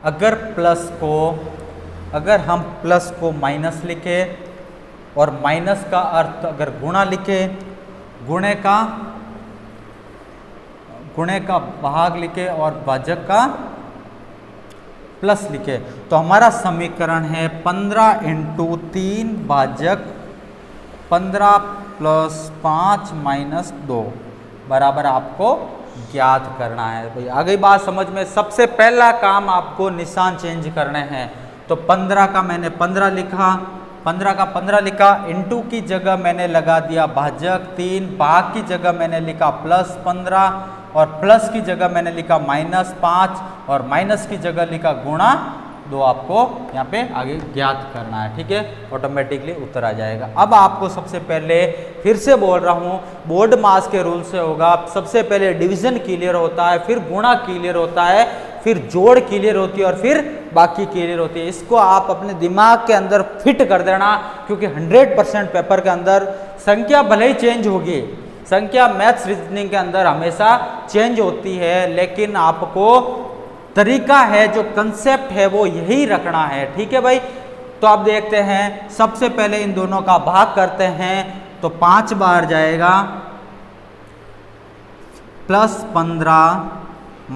अगर हम प्लस को माइनस लिखे और माइनस का अर्थ अगर गुणा लिखे, गुणे का भाग लिखे और भाजक का प्लस लिखे, तो हमारा समीकरण है 15 × 3 भाजक 15 + 5 - 2 बराबर आपको ज्ञात करना है। भाई आ गई बात समझ में। सबसे पहला काम आपको निशान चेंज करने हैं। तो 15 का मैंने 15 लिखा, 15 का 15 लिखा, इंटू की जगह मैंने लगा दिया भाजक 3, भाग की जगह मैंने लिखा +15 और प्लस की जगह मैंने लिखा -5 और माइनस की जगह लिखा गुणा 2। आपको यहाँ पे आगे ज्ञात करना है, ठीक है। ऑटोमेटिकली उत्तर आ जाएगा। अब आपको सबसे पहले फिर से बोल रहा हूँ, बोर्ड मास के रूल से होगा। सबसे पहले डिवीजन क्लियर होता है, फिर गुणा क्लियर होता है, फिर जोड़ क्लियर होती है और फिर बाकी क्लियर होती है। इसको आप अपने दिमाग के अंदर फिट कर देना, क्योंकि 100% पेपर के अंदर संख्या भले ही चेंज होगी, संख्या मैथ्स रीजनिंग के अंदर हमेशा चेंज होती है, लेकिन आपको तरीका है, जो कंसेप्ट है वो यही रखना है, ठीक है भाई। तो आप देखते हैं, सबसे पहले इन दोनों का भाग करते हैं, तो 5 बार जाएगा +15 -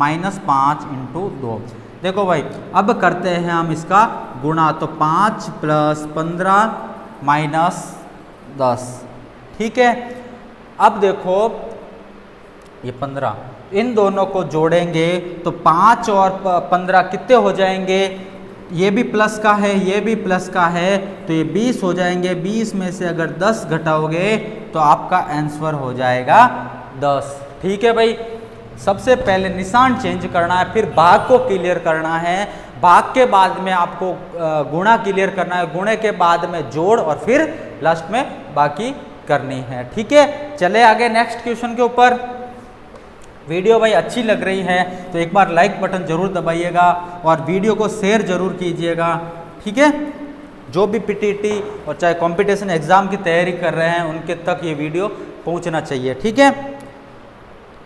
5 × 2। देखो भाई, अब करते हैं हम इसका गुणा, तो 5 + 15 - 10, ठीक है। अब देखो ये 15, इन दोनों को जोड़ेंगे तो 5 और 15 कितने हो जाएंगे? ये भी प्लस का है, ये भी प्लस का है, तो ये 20 हो जाएंगे। 20 में से अगर 10 घटाओगे तो आपका आंसर हो जाएगा 10, ठीक है भाई। सबसे पहले निशान चेंज करना है, फिर भाग को क्लियर करना है, भाग के बाद में आपको गुणा क्लियर करना है, गुणे के बाद में जोड़ और फिर लास्ट में बाकी करनी है, ठीक है। चले आगे नेक्स्ट क्वेश्चन के ऊपर। वीडियो भाई अच्छी लग रही है तो एक बार लाइक बटन जरूर दबाइएगा और वीडियो को शेयर जरूर कीजिएगा, ठीक है। जो भी पीटीटी और चाहे कंपटीशन एग्जाम की तैयारी कर रहे हैं उनके तक ये वीडियो पहुंचना चाहिए, ठीक है।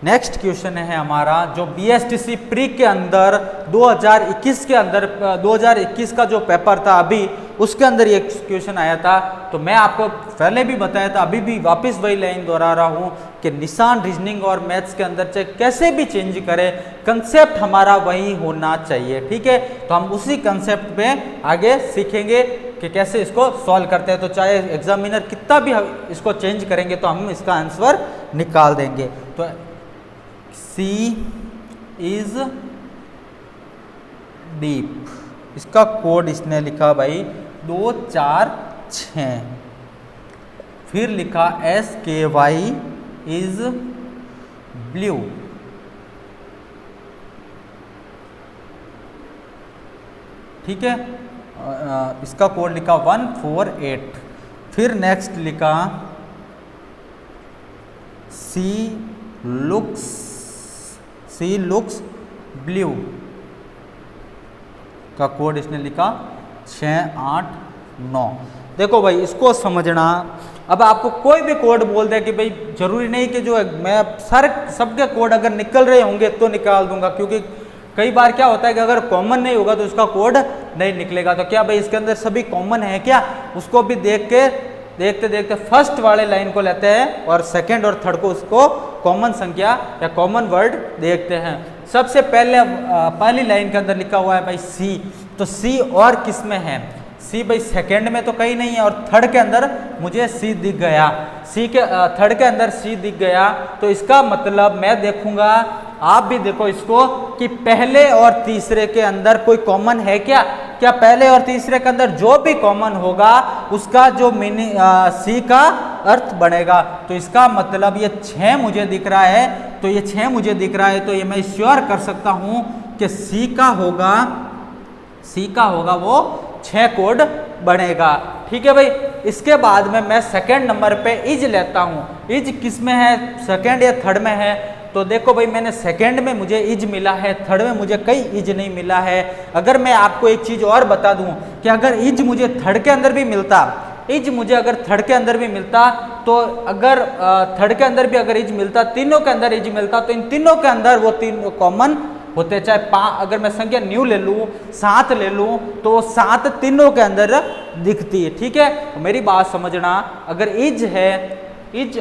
नेक्स्ट क्वेश्चन है हमारा, जो बीएसटीसी प्री के अंदर 2021 के अंदर 2021 का जो पेपर था अभी, उसके अंदर ये क्वेश्चन आया था। तो मैं आपको पहले भी बताया था, अभी भी वापस वही लाइन दोहरा रहा हूँ कि निशान रीजनिंग और मैथ्स के अंदर चाहे कैसे भी चेंज करें, कंसेप्ट हमारा वही होना चाहिए, ठीक है। तो हम उसी कंसेप्ट पे आगे सीखेंगे कि कैसे इसको सॉल्व करते हैं। तो चाहे एग्जामिनर कितना भी इसको चेंज करेंगे तो हम इसका आंसर निकाल देंगे। तो C इज डीप, इसका कोड इसने लिखा भाई 246, फिर लिखा SKY इज ब्लू, ठीक है। इसका कोड लिखा 148, फिर नेक्स्ट लिखा सी लुक्स ब्लू का कोड इसने लिखा 689। देखो भाई इसको समझना। अब आपको कोई भी कोड बोल दे कि भाई जरूरी नहीं कि जो मैं सबके कोड अगर निकल रहे होंगे तो निकाल दूंगा, क्योंकि कई बार क्या होता है कि अगर कॉमन नहीं होगा तो उसका कोड नहीं निकलेगा। तो क्या भाई इसके अंदर सभी कॉमन है क्या, उसको भी देखते देखते फर्स्ट वाले लाइन को लेते हैं और सेकंड और थर्ड को उसको कॉमन संख्या या कॉमन वर्ड देखते हैं। सबसे पहली लाइन के अंदर लिखा हुआ है भाई सी, तो सी और किस में है? सी भाई सेकंड में तो कहीं नहीं है और थर्ड के अंदर मुझे सी दिख गया, थर्ड के अंदर सी दिख गया। तो इसका मतलब मैं देखूंगा, आप भी देखो इसको, कि पहले और तीसरे के अंदर कोई कॉमन है क्या? पहले और तीसरे के अंदर जो भी कॉमन होगा उसका जो सी का अर्थ बनेगा। तो इसका मतलब ये 6 मुझे दिख रहा है, तो ये 6 मुझे दिख रहा है, तो ये मैं श्योर कर सकता हूं कि सी का होगा वो 6 कोड बनेगा, ठीक है भाई। इसके बाद में मैं सेकंड नंबर पे इज लेता हूं। इज किस में है, सेकंड या थर्ड में है? तो देखो भाई मैंने सेकंड में मुझे इज मिला है, थर्ड में मुझे कई इज नहीं मिला है। अगर मैं आपको एक चीज और बता दूं कि अगर इज मुझे थर्ड के अंदर भी मिलता, अगर थर्ड के अंदर भी मिलता, तो अगर थर्ड के अंदर भी अगर इज मिलता, तीनों के अंदर इज मिलता, तो इन तीनों के अंदर वो तीन कॉमन होते हैं, चाहे अगर मैं संख्या न्यू ले लूँ, 7 ले लूँ, तो 7 तीनों के अंदर दिखती है। ठीक है, तो मेरी बात समझना, अगर इज है, इज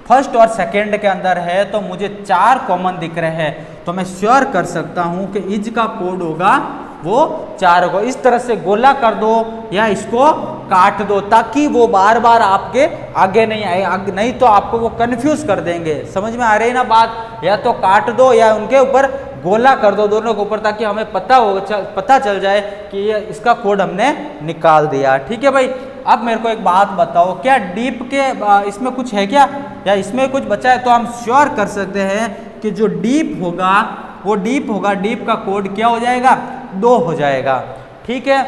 फर्स्ट और सेकंड के अंदर है तो मुझे 4 कॉमन दिख रहे हैं, तो मैं श्योर कर सकता हूं कि इज का कोड होगा वो 4 होगा। इस तरह से गोला कर दो या इसको काट दो ताकि वो बार बार आपके आगे नहीं आए, नहीं तो आपको वो कंफ्यूज कर देंगे। समझ में आ रही है ना बात? या तो काट दो या उनके ऊपर गोला कर दो, दोनों के ऊपर, ताकि हमें पता चल जाए कि ये इसका कोड हमने निकाल दिया। ठीक है भाई, अब मेरे को एक बात बताओ, क्या डीप के इसमें कुछ है क्या, या इसमें कुछ बचा है? तो हम श्योर कर सकते हैं कि जो डीप होगा वो डीप होगा, डीप का कोड क्या हो जाएगा? 2 हो जाएगा। ठीक है,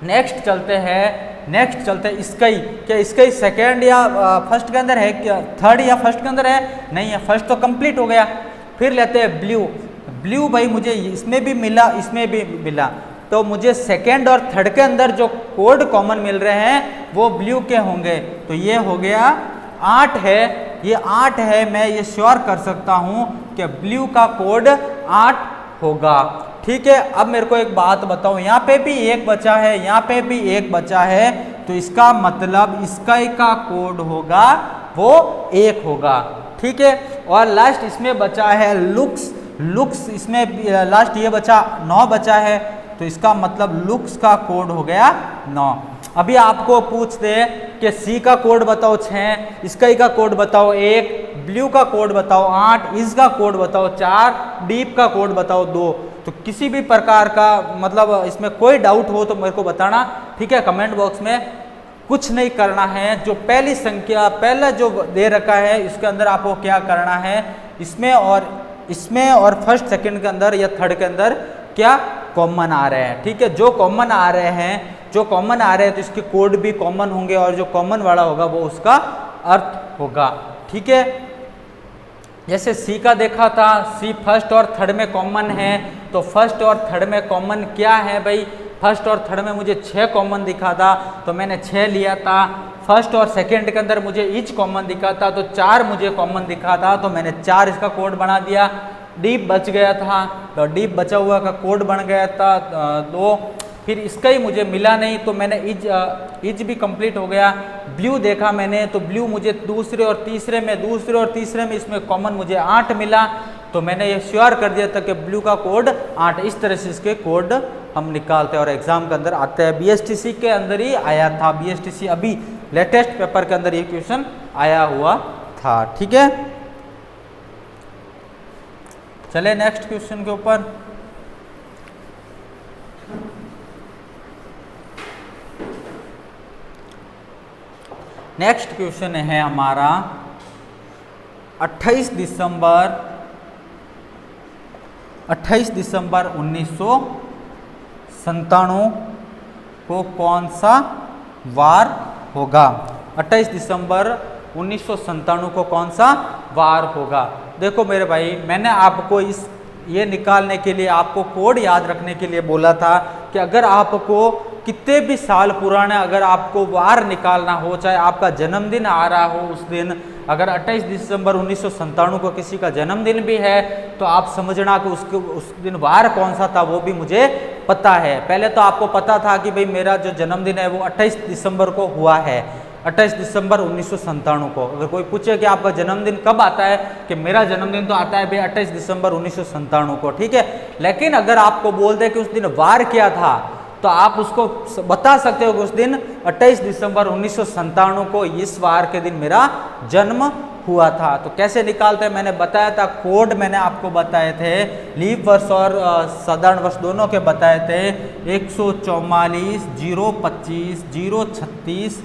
नेक्स्ट चलते हैं स्काई। क्या स्काई सेकेंड या फर्स्ट के अंदर है क्या? थर्ड या फर्स्ट के अंदर है? नहीं है, फर्स्ट तो कंप्लीट हो गया। फिर लेते हैं ब्लू। ब्लू भाई मुझे इसमें भी मिला, इसमें भी मिला, तो मुझे सेकेंड और थर्ड के अंदर जो कोड कॉमन मिल रहे हैं वो ब्लू के होंगे। तो ये हो गया 8 है, ये 8 है। मैं ये श्योर कर सकता हूँ कि ब्लू का कोड 8 होगा। ठीक है, अब मेरे को एक बात बताओ, यहाँ पे भी 1 बचा है, यहाँ पे भी 1 बचा है, तो इसका मतलब स्काई का कोड होगा वो 1 होगा। ठीक है, और लास्ट इसमें बचा है लुक्स। लुक्स इसमें लास्ट ये बचा 9 बचा है, तो इसका मतलब लुक्स का कोड हो गया 9। अभी आपको पूछते कि सी का कोड बताओ 6, स्काई का कोड बताओ 1, ब्लू का कोड बताओ 8, इस का कोड बताओ 4, डीप का कोड बताओ 2। तो किसी भी प्रकार का मतलब इसमें कोई डाउट हो तो मेरे को बताना। ठीक है, कमेंट बॉक्स में। कुछ नहीं करना है, जो पहली संख्या पहला जो दे रखा है इसके अंदर आपको क्या करना है, इसमें और फर्स्ट सेकंड के अंदर या थर्ड के अंदर क्या कॉमन आ रहे हैं। ठीक है, जो कॉमन आ रहे हैं तो इसके कोड भी कॉमन होंगे, और जो कॉमन वाला होगा वो उसका अर्थ होगा। ठीक है, जैसे सी का देखा था, सी फर्स्ट और थर्ड में कॉमन है, तो फर्स्ट और थर्ड में कॉमन क्या है भाई? फर्स्ट और थर्ड में मुझे 6 कॉमन दिखा था, तो मैंने 6 लिया था। फर्स्ट और सेकंड के अंदर मुझे ईच कॉमन दिखा था, तो 4 मुझे कॉमन दिखा था, तो मैंने 4 इसका कोड बना दिया। डीप बच गया था, तो डीप बचा हुआ का कोड बन गया था 2। फिर इसका ही मुझे मिला नहीं, तो मैंने इज भी कंप्लीट हो गया। ब्लू देखा मैंने, तो ब्लू मुझे दूसरे और तीसरे में इसमें कॉमन मुझे 8 मिला, तो मैंने ये श्योर कर दिया था कि ब्लू का कोड 8। इस तरह से इसके कोड हम निकालते हैं और एग्जाम के अंदर आते हैं। बीएसटीसी के अंदर ही आया था, बीएसटीसी अभी लेटेस्ट पेपर के अंदर ये क्वेश्चन आया हुआ था। ठीक है, चले नेक्स्ट क्वेश्चन के ऊपर। नेक्स्ट क्वेश्चन है हमारा 28 दिसंबर 1997 को कौन सा वार होगा? 28 दिसंबर 1997 को कौन सा वार होगा? देखो मेरे भाई, मैंने आपको ये निकालने के लिए, आपको कोड याद रखने के लिए बोला था कि अगर आपको कितने भी साल पुराने अगर आपको वार निकालना हो, चाहे आपका जन्मदिन आ रहा हो उस दिन, अगर 28 दिसंबर 1997 को किसी का जन्मदिन भी है, तो आप समझना कि उस दिन वार कौन सा था वो भी मुझे पता है। पहले तो आपको पता था कि भाई मेरा जो जन्मदिन है वो 28 दिसंबर को हुआ है, 28 दिसंबर 1997 को। अगर कोई पूछे कि आपका जन्मदिन कब आता है, कि मेरा जन्मदिन तो आता है भाई 28 दिसंबर 1997 को। ठीक है, लेकिन अगर आपको बोल दे कि उस दिन वार क्या था, तो आप उसको बता सकते हो कि उस दिन 28 दिसंबर 1997 को इस वार के दिन मेरा जन्म हुआ था। तो कैसे निकालते हैं मैंने बताया था, कोड मैंने आपको बताए थे, लीप वर्ष और साधारण वर्ष दोनों के बताए थे। 144, 025, 036,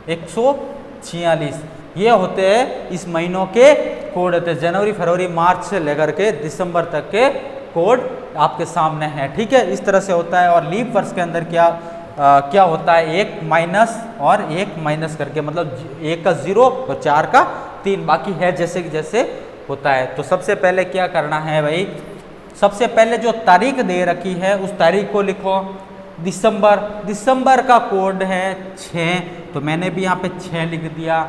146 ये होते हैं इस महीनों के कोड होते हैं। जनवरी, फरवरी, मार्च से लेकर के दिसंबर तक के कोड आपके सामने है। ठीक है, इस तरह से होता है। और लीप वर्ष के अंदर क्या होता है, 1 माइनस और 1 माइनस करके, मतलब 1 का 0 और 4 का 3, बाकी है जैसे जैसे होता है। तो सबसे पहले क्या करना है भाई, सबसे पहले जो तारीख दे रखी है उस तारीख को लिखो। दिसंबर का कोड है 6, तो मैंने भी यहाँ पे 6 लिख दिया।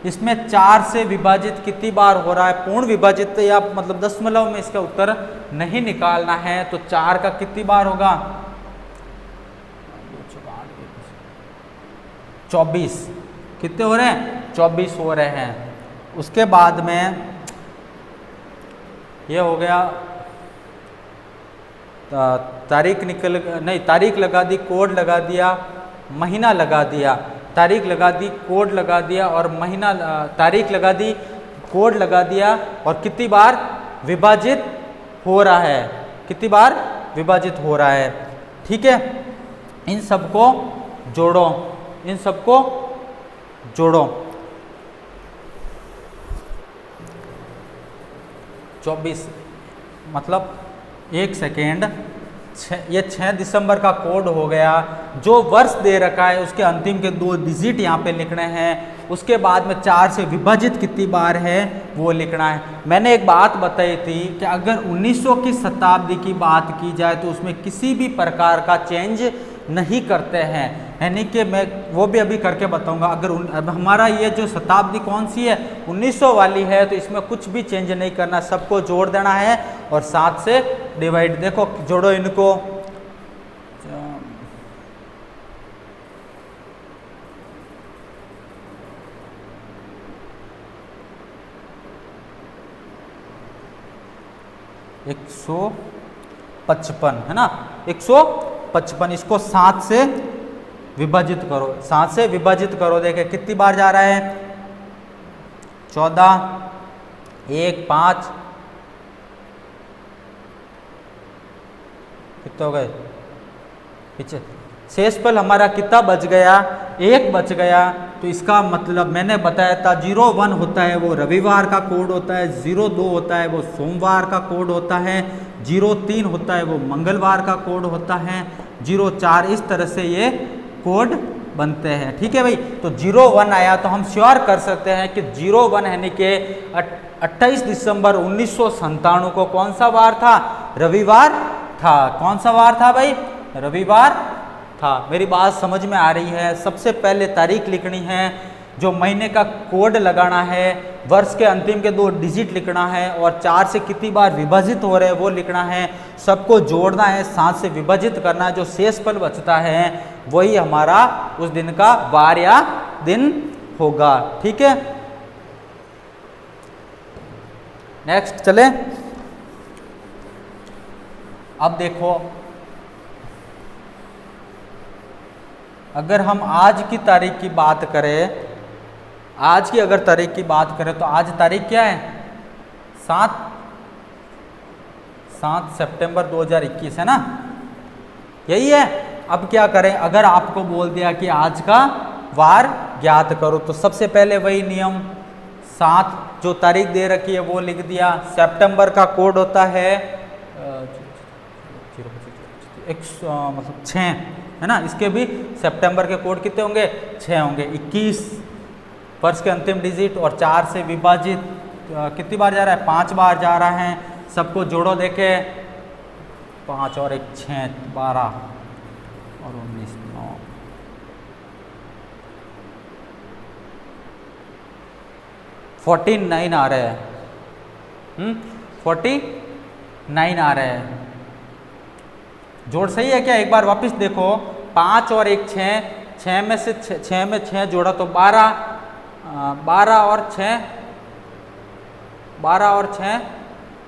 इसमें 4 से विभाजित कितनी बार हो रहा है, पूर्ण विभाजित या मतलब दशमलव में इसका उत्तर नहीं निकालना है। तो 4 का कितनी बार होगा, 24। कितने हो रहे हैं, 24 हो रहे हैं। उसके बाद में ये हो गया, तारीख तारीख लगा दी, कोड लगा दिया, महीना लगा दिया, तारीख लगा दी, कोड लगा दिया और महीना, तारीख लगा दी, कोड लगा दिया और कितनी बार विभाजित हो रहा है, कितनी बार विभाजित हो रहा है। ठीक है, इन सबको जोड़ो, इन सबको जोड़ो। 24 मतलब 1 सेकेंड, ये 6 दिसंबर का कोड हो गया। जो वर्ष दे रखा है उसके अंतिम के 2 डिजिट यहाँ पे लिखने हैं। उसके बाद में 4 से विभाजित कितनी बार है वो लिखना है। मैंने एक बात बताई थी कि अगर 1900 की शताब्दी की बात की जाए तो उसमें किसी भी प्रकार का चेंज नहीं करते हैं, यानी कि मैं वो भी अभी करके बताऊंगा। अगर अब हमारा ये जो शताब्दी कौन सी है, 1900 वाली है, तो इसमें कुछ भी चेंज नहीं करना, सबको जोड़ देना है और 7 से डिवाइड। देखो जोड़ो इनको, एक 155 है ना, 155। इसको 7 से विभाजित करो, 7 से विभाजित करो। देखे कितनी बार जा रहा है, 14, 1, 5, कितने हो गए पीछे। शेषफल हमारा कितना बच गया, 1 बच गया। तो इसका मतलब मैंने बताया था 01 होता है वो रविवार का कोड होता है, 02 होता है वो सोमवार का कोड होता है, 03 होता है वो मंगलवार का कोड होता है, 04 इस तरह से ये कोड बनते हैं। ठीक है भाई, तो 01 आया तो हम श्योर कर सकते हैं कि 01 यानी कि 28 दिसंबर 1997 को कौन सा वार था, रविवार था। कौन सा वार था भाई, रविवार था। मेरी बात समझ में आ रही है। सबसे पहले तारीख लिखनी है, जो महीने का कोड लगाना है, वर्ष के अंतिम के 2 डिजिट लिखना है और 4 से कितनी बार विभाजित हो रहे हैं वो लिखना है, सबको जोड़ना है, 7 से विभाजित करना है। जो शेषफल बचता है वही हमारा उस दिन का वार या दिन होगा। ठीक है, नेक्स्ट चले। अब देखो, अगर हम आज की तारीख की बात करें, आज की अगर तारीख की बात करें तो आज तारीख क्या है, 7 सितंबर 2021 है ना, यही है। अब क्या करें, अगर आपको बोल दिया कि आज का वार ज्ञात करो तो सबसे पहले वही नियम, 7 जो तारीख दे रखी है वो लिख दिया। सितंबर का कोड होता है मतलब 6 है ना, इसके भी सितंबर के कोड कितने होंगे, 6 होंगे। 21 वर्ष के अंतिम डिजिट और 4 से विभाजित कितनी बार जा रहा है, 5 बार जा रहा है। सबको जोड़ो, देखे 5 और 1 6, 12 और 19 9, 49 आ रहे हैं। 49 आ रहे हैं। जोड़ सही है क्या, एक बार वापस देखो, 5 और 1 6, 6 में से 6 में 6 जोड़ा तो 12, 12 और 6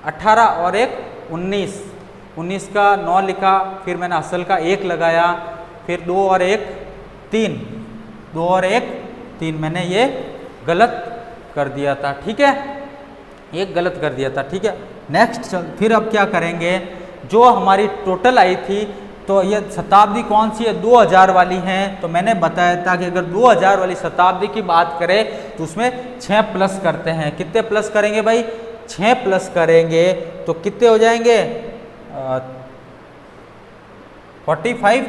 18 और 1 19, 19 का 9 लिखा, फिर मैंने असल का 1 लगाया, फिर 2 और 1 3, 2 और 1 3, मैंने ये गलत कर दिया था। ठीक है, ये गलत कर दिया था। ठीक है, नेक्स्ट फिर अब क्या करेंगे, जो हमारी टोटल आई थी, तो ये शताब्दी कौन सी है, 2000 वाली है। तो मैंने बताया था कि अगर 2000 वाली शताब्दी की बात करें तो उसमें 6 प्लस करते हैं। कितने प्लस करेंगे भाई, 6 प्लस करेंगे तो कितने हो जाएंगे, 45।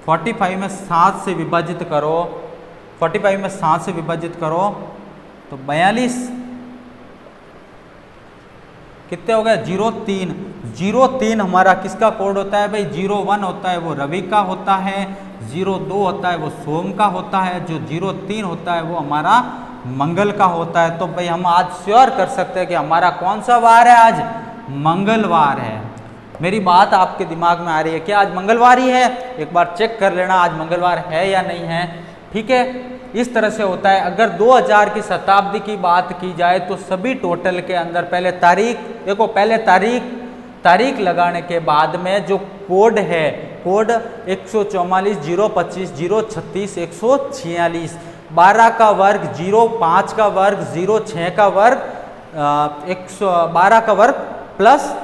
45 में 7 से विभाजित करो, 45 में 7 से विभाजित करो तो 42, कितने हो गए, 03। 03 हमारा किसका कोड होता है भाई, 01 होता है वो रवि का होता है, 02 होता है वो सोम का होता है, जो 03 होता है वो हमारा मंगल का होता है, तो भाई हम आज श्योर कर सकते हैं कि हमारा कौन सा वार है, आज मंगलवार है। मेरी बात आपके दिमाग में आ रही है क्या, आज मंगलवार ही है? एक बार चेक कर लेना आज मंगलवार है या नहीं है। ठीक है, इस तरह से होता है। अगर 2000 की शताब्दी की बात की जाए तो सभी टोटल के अंदर पहले तारीख देखो, पहले तारीख लगाने के बाद में जो कोड है, कोड 144 025 036 146, 12 का वर्ग 0, 5 का वर्ग 0, 6 का वर्ग 112 का वर्ग प्लस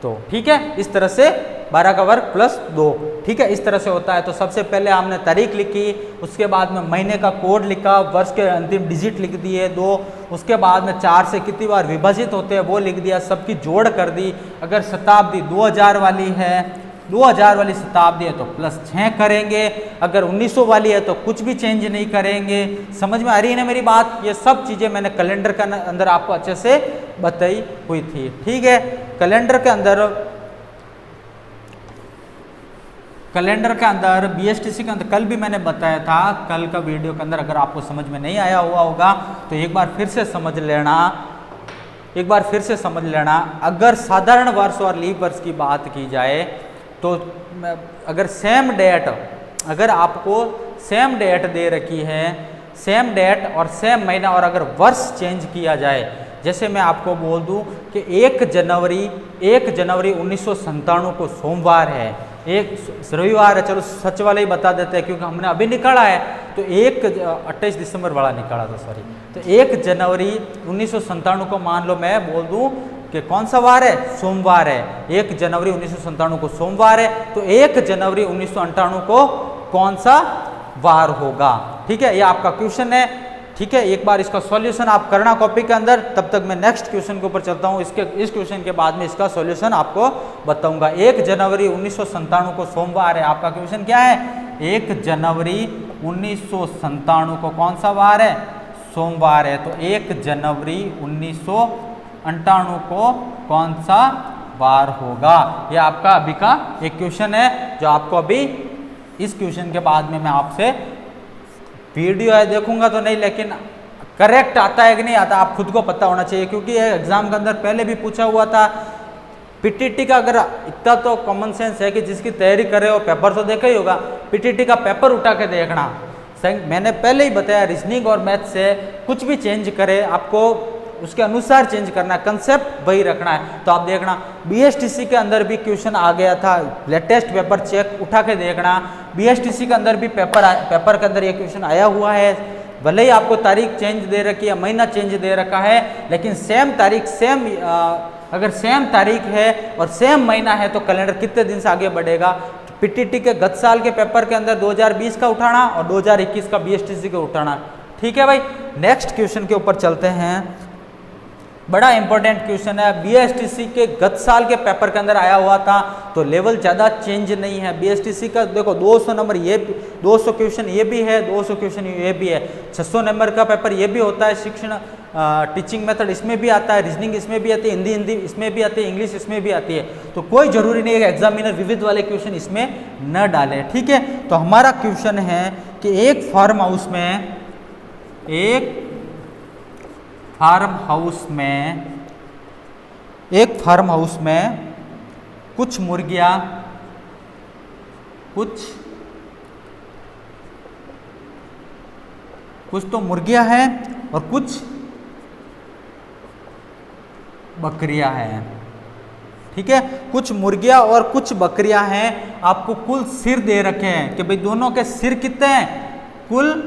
2। ठीक है, इस तरह से 12 का वर्ग प्लस 2। ठीक है, इस तरह से होता है। तो सबसे पहले हमने तारीख लिखी, उसके बाद में महीने का कोड लिखा, वर्ष के अंतिम डिजिट लिख दिए 2, उसके बाद में 4 से कितनी बार विभाजित होते हैं वो लिख दिया, सबकी जोड़ कर दी। अगर शताब्दी 2000 वाली है, 2000 वाली शताब्दी है तो प्लस 6 करेंगे, अगर 1900 वाली है तो कुछ भी चेंज नहीं करेंगे। समझ में आ रही है ना मेरी बात? ये सब चीज़ें मैंने कैलेंडर के अंदर आपको अच्छे से बताई हुई थी। ठीक है, कैलेंडर के अंदर BSTC के अंदर कल भी मैंने बताया था, कल का वीडियो के अंदर अगर आपको समझ में नहीं आया हुआ होगा तो एक बार फिर से समझ लेना। अगर साधारण वर्ष और लीप वर्ष की बात की जाए तो अगर अगर आपको सेम डेट दे रखी है, सेम डेट और सेम महीना, और अगर वर्ष चेंज किया जाए, जैसे मैं आपको बोल दूं कि 1 जनवरी 1997 को सोमवार है, एक रविवार है, चलो सच वाला ही बता देते हैं क्योंकि हमने अभी निकाला है, तो 28 दिसंबर वाला निकाला था, सॉरी। तो 1 जनवरी 1997 को मान लो मैं बोल दूं कि कौन सा वार है, सोमवार है, 1 जनवरी 1997 को सोमवार है, तो 1 जनवरी 1998 को कौन सा वार होगा। ठीक है, ये आपका क्वेश्चन है। ठीक है, एक बार इसका सॉल्यूशन आप करना कॉपी के अंदर, तब तक मैं नेक्स्ट क्वेश्चन के ऊपर चलता हूँ। इस क्वेश्चन के बाद में इसका सॉल्यूशन आपको बताऊंगा। 1 जनवरी 1997 को सोमवार है, आपका क्वेश्चन क्या है? 1 जनवरी 1997 को कौन सा वार है? सोमवार है। तो 1 जनवरी 1998 को कौन सा वार होगा? ये आपका अभी का एक क्वेश्चन है जो आपको अभी इस क्वेश्चन के बाद में मैं आपसे वीडियो है देखूंगा तो नहीं, लेकिन करेक्ट आता है कि नहीं आता आप खुद को पता होना चाहिए, क्योंकि ये एग्जाम के अंदर पहले भी पूछा हुआ था। पीटीटी का अगर इतना तो कॉमन सेंस है कि जिसकी तैयारी करे वो पेपर तो देखा ही होगा, पीटीटी का पेपर उठा के देखना। मैंने पहले ही बताया, रीजनिंग और मैथ से कुछ भी चेंज करे आपको उसके अनुसार चेंज करना है, कंसेप्ट वही रखना है। तो आप देखना BSTC के अंदर भी क्वेश्चन आ गया था, लेटेस्ट पेपर चेक उठा के देखना। BSTC के अंदर भी पेपर के अंदर ये क्वेश्चन आया हुआ है। भले ही आपको तारीख चेंज दे रखी है, महीना चेंज दे रखा है, लेकिन सेम तारीख अगर सेम तारीख है और सेम महीना है तो कैलेंडर कितने दिन से आगे बढ़ेगा। पीटीटी के गत साल के पेपर के अंदर 2020 का उठाना और 2021 का BSTC का उठाना। ठीक है भाई, नेक्स्ट क्वेश्चन के ऊपर चलते हैं। बड़ा इंपॉर्टेंट क्वेश्चन है, BSTC के गत साल के पेपर के अंदर आया हुआ था, तो लेवल ज़्यादा चेंज नहीं है। BSTC का देखो 200 नंबर, ये 200 क्वेश्चन ये भी है, 200 क्वेश्चन ये भी है, 600 नंबर का पेपर ये भी होता है। शिक्षण टीचिंग मेथड इसमें भी आता है, रीजनिंग इसमें भी आती है, हिंदी इसमें भी आती है, इंग्लिश इसमें भी आती है। तो कोई जरूरी नहीं है एग्जामिनर विविध वाले क्वेश्चन इसमें न डाले। ठीक है, तो हमारा क्वेश्चन है कि एक फार्म हाउस में कुछ मुर्गियां, कुछ तो मुर्गियां हैं और कुछ बकरियां हैं। ठीक है, कुछ मुर्गियां और कुछ बकरियां हैं। आपको कुल सिर दे रखे हैं कि भाई दोनों के सिर कितने हैं, कुल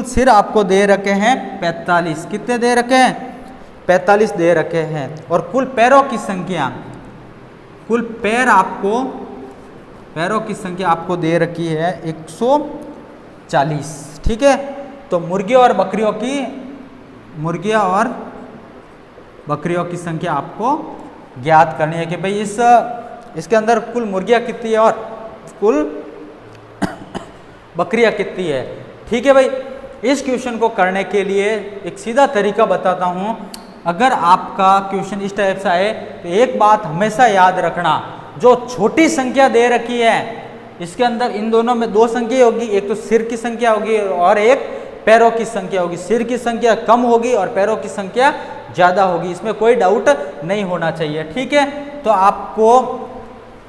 सिर आपको दे रखे हैं 45। कितने दे रखे हैं? 45 दे रखे हैं। और कुल पैरों की संख्या, पैरों की संख्या आपको दे रखी है 140। ठीक है, तो मुर्गियों और बकरियों की संख्या आपको ज्ञात करनी है कि भाई इसके अंदर कुल मुर्गियां कितनी है और कुल बकरियां कितनी है। ठीक है भाई, इस क्वेश्चन को करने के लिए एक सीधा तरीका बताता हूं। अगर आपका क्वेश्चन इस टाइप से आए तो एक बात हमेशा याद रखना, जो छोटी संख्या दे रखी है इसके अंदर इन दोनों में दो संख्या होगी, एक तो सिर की संख्या होगी और एक पैरों की संख्या होगी। सिर की संख्या कम होगी और पैरों की संख्या ज़्यादा होगी, इसमें कोई डाउट नहीं होना चाहिए। ठीक है, तो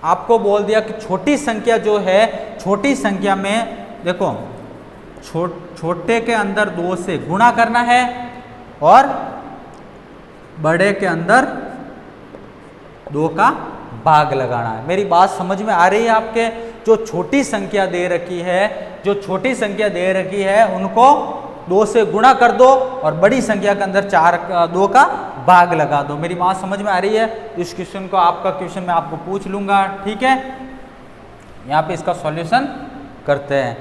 आपको बोल दिया कि छोटी संख्या जो है, छोटी संख्या में देखो छोटे के अंदर 2 से गुणा करना है और बड़े के अंदर 2 का भाग लगाना है। मेरी बात समझ में आ रही है आपके? जो छोटी संख्या दे रखी है, जो छोटी संख्या दे रखी है उनको 2 से गुणा कर दो और बड़ी संख्या के अंदर 2 का भाग लगा दो। मेरी बात समझ में आ रही है? इस क्वेश्चन को आपका क्वेश्चन मैं आपको पूछ लूंगा। ठीक है, यहाँ पे इसका सॉल्यूशन करते हैं।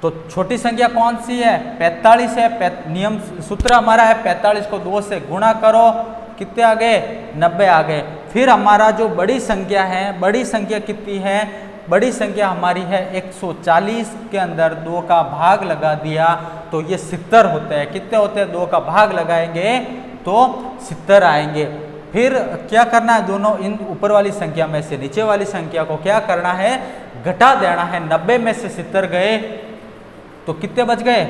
तो छोटी संख्या कौन सी है? 45 है। नियम सूत्र हमारा है 45 को 2 से गुणा करो, कितने आ गए? 90 आ गए। फिर हमारा जो बड़ी संख्या है, बड़ी संख्या कितनी है? बड़ी संख्या हमारी है 140 के अंदर 2 का भाग लगा दिया तो ये 70 होते हैं। कितने होते हैं? 2 का भाग लगाएंगे तो 70 आएंगे। फिर क्या करना है? दोनों इन ऊपर वाली संख्या में से नीचे वाली संख्या को क्या करना है? घटा देना है। 90 में से 70 गए तो कितने बच गए?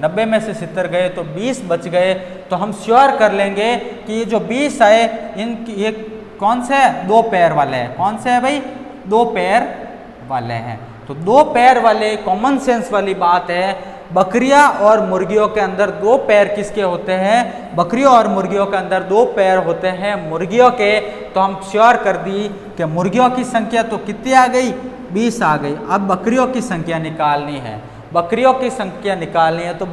90 में से 70 गए तो 20 बच गए। तो हम श्योर कर लेंगे कि ये जो 20 आए ये कौन से है? 2 पैर वाले हैं। कौन से है भाई? 2 पैर वाले हैं। तो 2 पैर वाले, कॉमन सेंस वाली बात है। बकरियां और मुर्गियों के अंदर 2 पैर किसके होते हैं? बकरियों और मुर्गियों के अंदर 2 पैर होते हैं मुर्गियों के। तो हम श्योर कर दी कि मुर्गियों की संख्या तो कितनी आ गई? 20 आ गई। अब बकरियों की संख्या निकालनी है। बकरियों की संख्या निकालनी है तो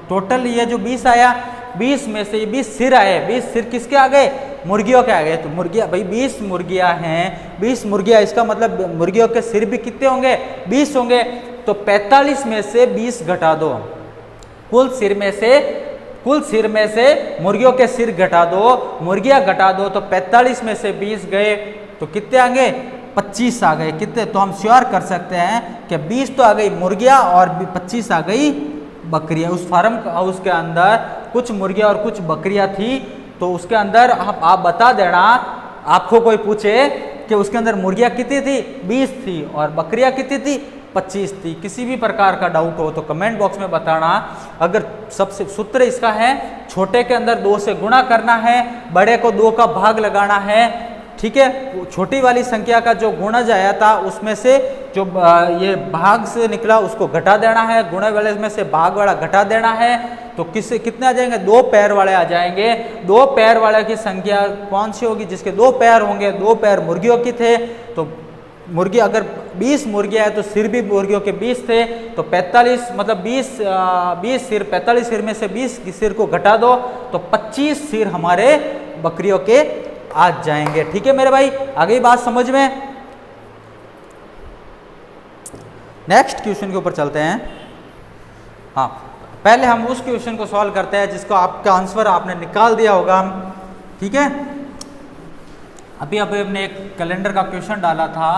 टोटल ये जो 20 आया, 20 में से 20 सिर आए। 20 सिर किसके आ गए? मुर्गियों के आ गए। तो मुर्गियां भाई 20 मुर्गियां हैं, 20 मुर्गियां, इसका मतलब मुर्गियों के सिर भी कितने होंगे? 20 होंगे। तो 45 में से 20 घटा दो, कुल सिर में से मुर्गियों के सिर घटा दो, मुर्गियां घटा दो। तो 45 में से 20 गए तो कितने आ गए? 25 आ गए। कितने? तो हम श्योर कर सकते हैं कि 20 तो आ गई मुर्गियां और 25 आ गई बकरियां। उस फार्म हाउस के अंदर कुछ मुर्गियां और कुछ बकरियां थी तो उसके अंदर आप बता देना, आपको कोई पूछे कि उसके अंदर मुर्गियां कितनी थी? 20 थी और बकरियां कितनी थी? 25 थी। किसी भी प्रकार का डाउट हो तो कमेंट बॉक्स में बताना। अगर सबसे सूत्र इसका है, छोटे के अंदर 2 से गुणा करना है, बड़े को 2 का भाग लगाना है। ठीक है, छोटी वाली संख्या का जो गुणज आया था उसमें से जो ये भाग से निकला उसको घटा देना है, गुणे वाले में से भाग वाला घटा देना है। तो कितने आ जाएंगे? 2 पैर वाले आ जाएंगे। 2 पैर वाले की संख्या कौन सी होगी? जिसके 2 पैर होंगे। 2 पैर मुर्गियों की थे तो मुर्गी, अगर 20 मुर्गियां है तो सिर भी मुर्गियों के 20 थे। तो 45 मतलब 20 सिर, 45 सिर में से 20 सिर को घटा दो तो 25 सिर हमारे बकरियों के आ जाएंगे। ठीक है मेरे भाई, आ गई बात समझ में? नेक्स्ट क्वेश्चन के ऊपर चलते हैं। हाँ, पहले हम उस क्वेश्चन को सॉल्व करते हैं जिसको आपका आंसर आपने निकाल दिया होगा। ठीक है, अभी हमने एक कैलेंडर का क्वेश्चन डाला था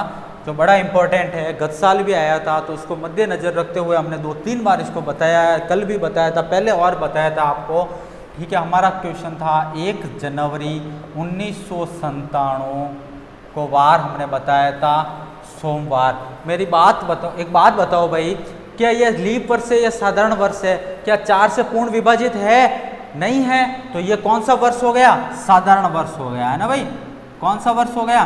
जो बड़ा इंपॉर्टेंट है, गत साल भी आया था। तो उसको मद्देनजर रखते हुए हमने 2-3 बार इसको बताया है, कल भी बताया था, पहले और बताया था आपको। ठीक है, हमारा क्वेश्चन था 1 जनवरी 1997 को वार हमने बताया था सोमवार। मेरी बात बताओ, एक बात बताओ भाई, क्या यह लीप वर्ष है या साधारण वर्ष है? क्या 4 से पूर्ण विभाजित है? नहीं है। तो ये कौन सा वर्ष हो गया? साधारण वर्ष हो गया, है ना भाई? कौन सा वर्ष हो गया?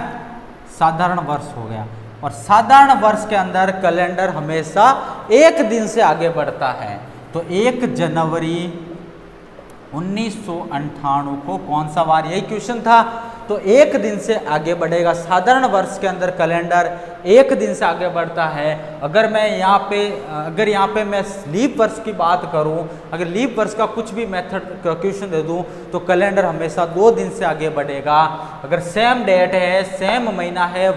साधारण वर्ष हो गया। और साधारण वर्ष के अंदर कैलेंडर हमेशा 1 दिन से आगे बढ़ता है। तो 1 जनवरी 1998 को कौन सा वार? यही क्वेश्चन था। तो 1 दिन से आगे बढ़ेगा। साधारण वर्ष के अंदर कैलेंडर 1 दिन से आगे बढ़ता है। अगर यहाँ पे मैं लीप वर्ष की बात करूं, अगर लीप वर्ष का कुछ भी मेथड क्वेश्चन दे दूं तो कैलेंडर हमेशा 2 दिन से आगे बढ़ेगा। अगर सेम डेट है, सेम महीना है,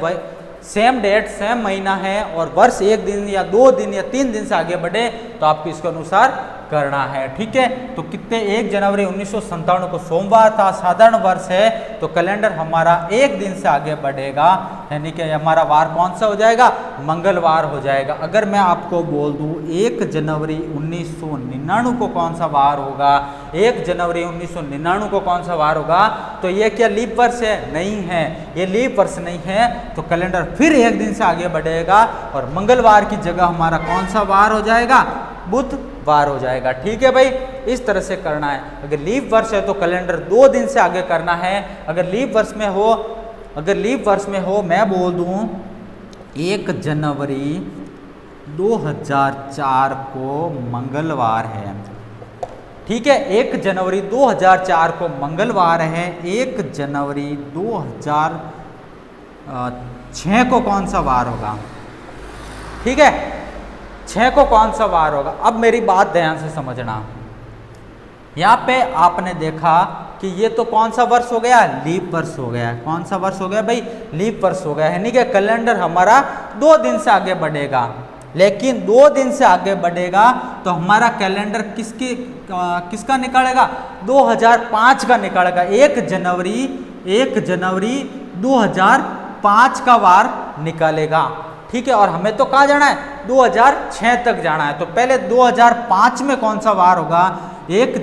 सेम डेट सेम महीना है और वर्ष 1 दिन या 2 दिन या 3 दिन से आगे बढ़े तो तो आपको इसके अनुसार करना है। ठीक है, तो कितने 1 जनवरी 1997 को सोमवार था, साधारण वर्ष है, तो कैलेंडर हमारा एक दिन से आगे बढ़ेगा, यानी कि हमारा वार कौन सा हो जाएगा, मंगलवार हो जाएगा। अगर मैं आपको बोल दूं 1 जनवरी 1999 को कौन सा वार होगा, 1 जनवरी 1999 को कौन सा वार होगा, तो ये क्या लीप वर्ष है? नहीं है, ये लीप वर्ष नहीं है, तो कैलेंडर फिर एक दिन से आगे बढ़ेगा और मंगलवार की जगह हमारा कौन सा वार हो जाएगा, बुधवार हो जाएगा। ठीक है भाई, इस तरह से करना है। अगर लीप वर्ष है तो कैलेंडर 2 दिन से आगे करना है। अगर लीप वर्ष में हो मैं बोल दूं 1 जनवरी 2004 को मंगलवार है। ठीक है, 1 जनवरी 2004 को मंगलवार है। 1 जनवरी 2006 को कौन सा वार होगा? ठीक है, 6 को कौन सा वार होगा? अब मेरी बात ध्यान से समझना। यहाँ पे आपने देखा कि ये तो कौन सा वर्ष हो गया, लीप वर्ष हो गया। कौन सा वर्ष हो गया भाई, लीप वर्ष हो गया, यानी कि कैलेंडर हमारा 2 दिन से आगे बढ़ेगा। लेकिन 2 दिन से आगे बढ़ेगा तो हमारा कैलेंडर किसका निकलेगा, 2005 का निकलेगा। 1 जनवरी 2005 का वार निकलेगा। ठीक है, और हमें तो कहाँ जाना है, 2006 तक जाना है। तो पहले 2005 में कौन सा वार होगा, 1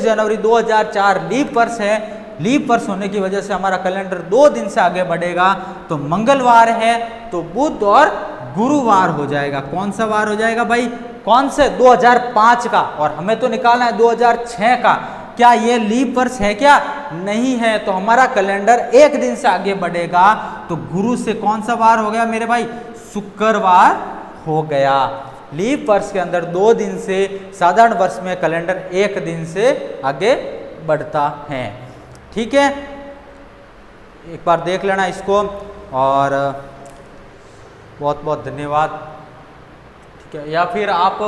जनवरी 2004 लीप वर्ष है। लीप वर्ष होने की वजह से हमारा कैलेंडर 2 दिन से आगे बढ़ेगा, तो मंगलवार है, तो बुध और गुरुवार हो जाएगा। कौन सा वार हो जाएगा भाई, कौन से, 2005 का, और हमें तो निकालना है 2006 का। क्या ये लीप वर्ष है क्या, नहीं है, तो हमारा कैलेंडर एक दिन से आगे बढ़ेगा। तो गुरु से कौन सा वार हो गया मेरे भाई, शुक्रवार हो गया। लीप वर्ष के अंदर 2 दिन से, साधारण वर्ष में कैलेंडर 1 दिन से आगे बढ़ता है। ठीक है, एक बार देख लेना इसको, और बहुत बहुत धन्यवाद। ठीक है, या फिर आप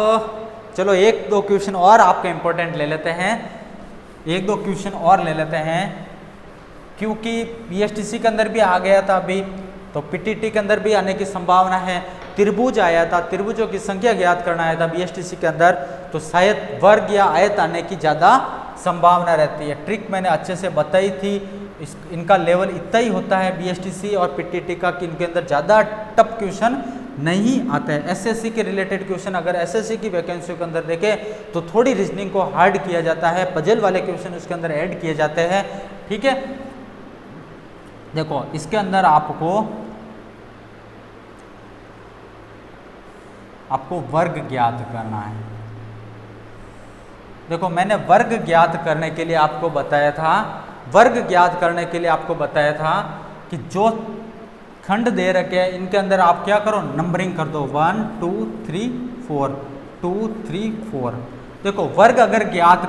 चलो 1-2 क्वेश्चन और आपके इम्पोर्टेंट ले लेते हैं, 1-2 क्वेश्चन और ले लेते हैं, क्योंकि बीएसटीसी के अंदर भी आ गया था अभी, तो पीटीटी के अंदर भी आने की संभावना है। त्रिभुज आया था, त्रिभुजों की संख्या ज्ञात करना आया था बीएसटीसी के अंदर, तो शायद वर्ग या आयत आने की ज़्यादा संभावना रहती है। ट्रिक मैंने अच्छे से बताई थी, इनका लेवल इतना ही होता है बीएसटीसी और पीटीटी का, कि इनके अंदर ज़्यादा टफ क्वेश्चन नहीं आता है। एसएससी के रिलेटेड क्वेश्चन अगर एसएससी की वैकेंसी के अंदर देखें तो थोड़ी रीजनिंग को हार्ड किया जाता है, पजल वाले क्वेश्चन उसके अंदर ऐड किए जाते हैं। ठीक है, देखो इसके अंदर आपको वर्ग ज्ञात करना है। देखो मैंने वर्ग ज्ञात करने के लिए आपको बताया था, कि जो खंड दे रखे हैं इनके अंदर आप क्या करो, नंबरिंग कर दो, 1 2 3 4 2 3 4। देखो वर्ग अगर ज्ञात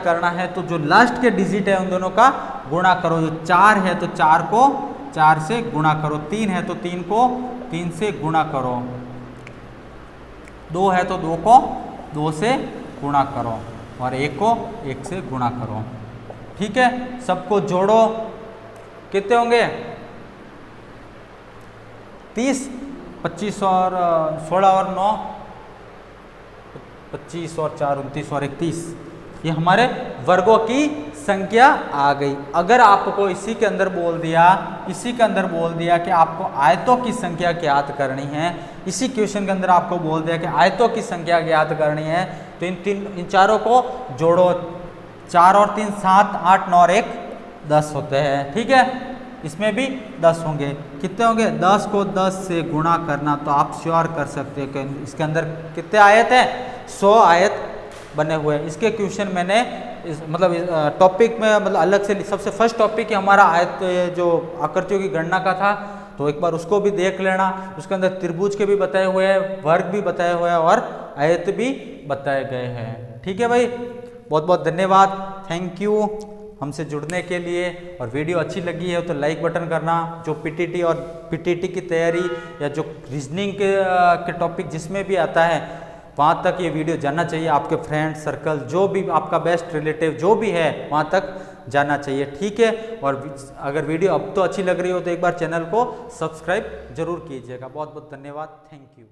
करना है तो जो लास्ट के डिजिट है उन दोनों का गुणा करो। जो 4 है तो 4 को 4 से गुणा करो, 3 है तो 3 को 3 से गुणा करो, 2 है तो 2 को 2 से गुणा करो, और 1 को 1 से गुणा करो। ठीक है, सबको जोड़ो, कितने होंगे, 30, 25 और 16 और 9, 25 और 4 29 और 31, ये हमारे वर्गों की संख्या आ गई। अगर आपको इसी के अंदर बोल दिया कि आपको आयतों की संख्या ज्ञात करनी है, इसी क्वेश्चन के अंदर आपको बोल दिया कि आयतों की संख्या ज्ञात करनी है, तो इन चारों को जोड़ो, 4 और 3 7, 8 9 और 1 10 होते हैं। ठीक है, इसमें भी 10 होंगे, कितने होंगे, 10 को 10 से गुणा करना, तो आप श्योर कर सकते हैं कि इसके अंदर कितने आयत हैं, 100 आयत बने हुए हैं। इसके क्वेश्चन मैंने टॉपिक में अलग से, सबसे फर्स्ट टॉपिक हमारा आयत जो आकृतियों की गणना का था, तो एक बार उसको भी देख लेना। उसके अंदर त्रिभुज के भी बताए हुए हैं, वर्ग भी बताए हुए हैं और आयत भी बताए गए हैं। ठीक है भाई, बहुत बहुत धन्यवाद, थैंक यू हमसे जुड़ने के लिए। और वीडियो अच्छी लगी है तो लाइक बटन करना। जो पीटीटी की तैयारी या जो रीजनिंग के टॉपिक जिसमें भी आता है वहाँ तक ये वीडियो जाना चाहिए, आपके फ्रेंड सर्कल, जो भी आपका बेस्ट रिलेटिव जो भी है वहाँ तक जाना चाहिए। ठीक है, और अगर वीडियो अब तो अच्छी लग रही हो तो एक बार चैनल को सब्सक्राइब जरूर कीजिएगा। बहुत बहुत धन्यवाद, थैंक यू।